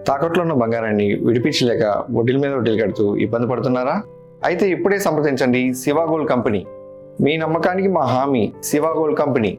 తాకట్లో ఉన్న బంగారాన్ని విడిపించలేక వడ్డీల మీద వడ్డీలు కడుతూ ఇబ్బంది పడుతున్నారా? అయితే ఇప్పుడే సంప్రదించండి శివ గోల్డ్ కంపెనీ. మీ నమ్మకానికి మా హామీ శివ గోల్డ్ కంపెనీ.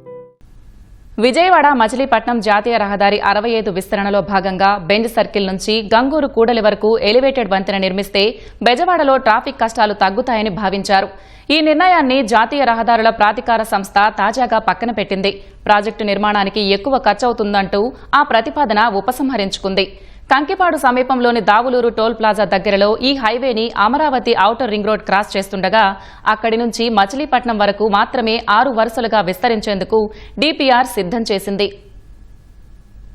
విజయవాడ మచిలీపట్నం జాతీయ రహదారి 65 విస్తరణలో భాగంగా బెంజ్ సర్కిల్ నుంచి గంగూరు కూడలి వరకు ఎలివేటెడ్ వంతెన నిర్మిస్తే బెజవాడలో ట్రాఫిక్ కష్టాలు తగ్గుతాయని భావించారు. ఈ నిర్ణయాన్ని జాతీయ రహదారుల ప్రాధికార సంస్థ తాజాగా పక్కన పెట్టింది. ప్రాజెక్టు నిర్మాణానికి ఎక్కువ ఖర్చవుతుందంటూ ఆ ప్రతిపాదన ఉపసంహరించుకుంది. కంకిపాడు సమీపంలోని దావులూరు టోల్ ప్లాజా దగ్గరలో ఈ హైవేని Amaravati outer ring road cross చేస్తుండగా అక్కడి నుంచి మచిలీపట్నం వరకు మాత్రమే 6 వరుసలుగా విస్తరించేందుకు డీపీఆర్ సిద్ధం చేసింది.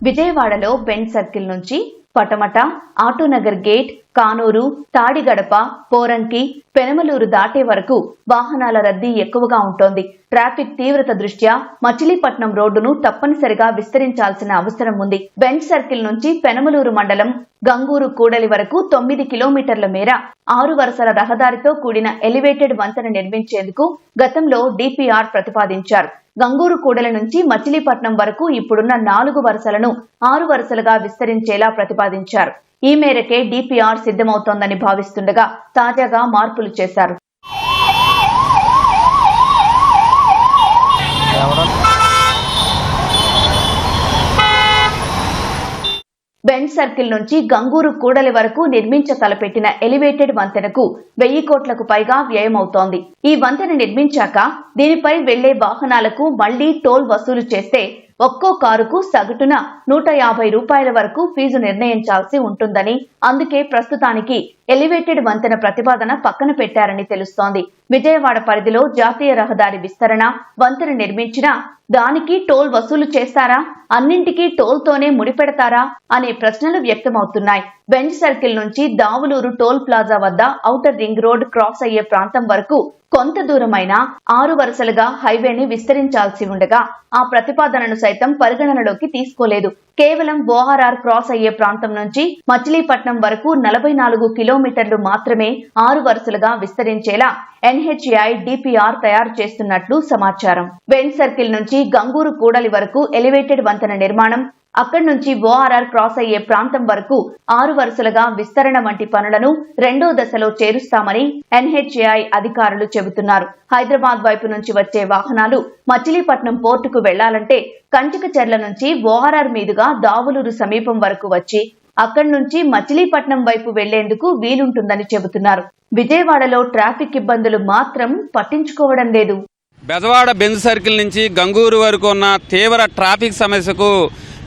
విజయవాడలో బెంజ్ సర్కిల్ నుంచి పటమట, ఆటోనగర్ గేట్, కానూరు, తాడిగడప, పోరంకి, పెనమలూరు దాటే వరకు వాహనాల రద్దీ ఎక్కువగా ఉంటోంది. ట్రాఫిక్ తీవ్రత దృష్ట్యా మచిలీపట్నం రోడ్డును తప్పనిసరిగా విస్తరించాల్సిన అవసరం ఉంది. బెంజ్ సర్కిల్ నుంచి పెనమలూరు మండలం గంగూరు కూడలి వరకు 9 కిలోమీటర్ల మేర 6 వరుసల రహదారితో కూడిన ఎలివేటెడ్ వంతెన నిర్మించేందుకు గతంలో డీపీఆర్ ప్రతిపాదించారు. గంగూరు కూడలి నుంచి మచిలీపట్నం వరకు ఇప్పుడున్న 4 వరుసలను 6 వరుసలుగా విస్తరించేలా ప్రతిపాదించారు. ఈ మేరకే డీపీఆర్ సిద్ధమవుతోందని భావిస్తుండగా తాజాగా మార్పులు చేశారు. బెంజ్ సర్కిల్ నుంచి గంగూరు కూడలి వరకు నిర్మించ తలపెట్టిన ఎలివేటెడ్ వంతెనకు 1000 కోట్లకు పైగా వ్యయమవుతోంది. ఈ వంతెన నిర్మించాక దీనిపై వెళ్లే వాహనాలకు మళ్లీ టోల్ వసూలు చేస్తే ఒక్కో కారుకు సగటున 150 రూపాయల వరకు ఫీజు నిర్ణయించాల్సి ఉంటుందని, అందుకే ప్రస్తుతానికి ఎలివేటెడ్ వంతెన ప్రతిపాదన పక్కన పెట్టారని తెలుస్తోంది. విజయవాడ పరిధిలో జాతీయ రహదారి విస్తరణ, వంతెన నిర్మించినా దానికి టోల్ వసూలు చేస్తారా, అన్నింటికీ టోల్తోనే ముడిపెడతారా అనే ప్రశ్నలు వ్యక్తమవుతున్నాయి. బెంజ్ సర్కిల్ నుంచి దావులూరు టోల్ ప్లాజా వద్ద ఔటర్ రింగ్ రోడ్ క్రాస్ అయ్యే ప్రాంతం వరకు కొంత దూరమైన 6 వరుసలుగా హైవేని విస్తరించాల్సి ఉండగా ఆ ప్రతిపాదనను సైతం పరిగణనలోకి తీసుకోలేదు. కేవలం ఓఆర్ఆర్ క్రాస్ అయ్యే ప్రాంతం నుంచి మచిలీపట్నం వరకు 44 కిలోమీటర్లు మాత్రమే 6 వరుసలుగా విస్తరించేలా ఎన్హెచ్ఏఐ డీపీఆర్ తయారు చేస్తున్నట్లు సమాచారం. బెంజ్ సర్కిల్ నుంచి గంగూరు కూడలి వరకు ఎలివేటెడ్ వంతెన నిర్మాణం, అక్కడి నుంచి ఓఆర్ఆర్ క్రాస్ అయ్యే ప్రాంతం వరకు 6 వరుసలుగా విస్తరణ వంటి పనులను 2వ దశలో చేరుస్తామని ఎన్హెచ్ఏఐ అధికారులు చెబుతున్నారు. హైదరాబాద్ వైపు నుంచి వచ్చే వాహనాలు మచిలీపట్నం పోర్టుకు వెళ్లాలంటే కంచికచర్ల నుంచి ఓఆర్ఆర్ మీదుగా దావులూరు సమీపం వరకు వచ్చి అక్కడి నుంచి మచిలీపట్నం వైపు వెళ్లేందుకు వీలుంటుందని చెబుతున్నారు. విజయవాడలో ట్రాఫిక్ ఇబ్బందులు మాత్రం పట్టించుకోవడం లేదు. బెజవాడ బెంజ్ సర్కిల్ నుంచి గంగూరు వరకు ఉన్న తీవ్ర ట్రాఫిక్ సమస్యకు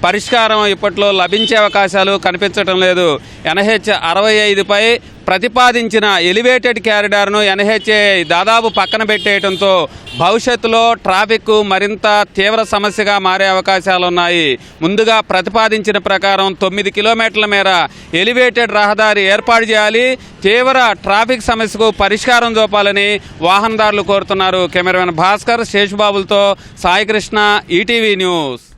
పరిష్కారం ఇప్పట్లో లభించే అవకాశాలు కనిపించడం లేదు. ఎన్హెచ్ 65పై ప్రతిపాదించిన ఎలివేటెడ్ క్యారిడార్ను ఎన్హెచ్ఏ దాదాపు పక్కన పెట్టేయడంతో భవిష్యత్తులో ట్రాఫిక్ మరింత తీవ్ర సమస్యగా మారే అవకాశాలున్నాయి. ముందుగా ప్రతిపాదించిన ప్రకారం 9 కిలోమీటర్ల మేర ఎలివేటెడ్ రహదారి ఏర్పాటు చేయాలి, తీవ్ర ట్రాఫిక్ సమస్యకు పరిష్కారం చూపాలని వాహనదారులు కోరుతున్నారు. కెమెరామెన్ భాస్కర్, శేషుబాబులతో సాయికృష్ణ, ఈటీవీ న్యూస్.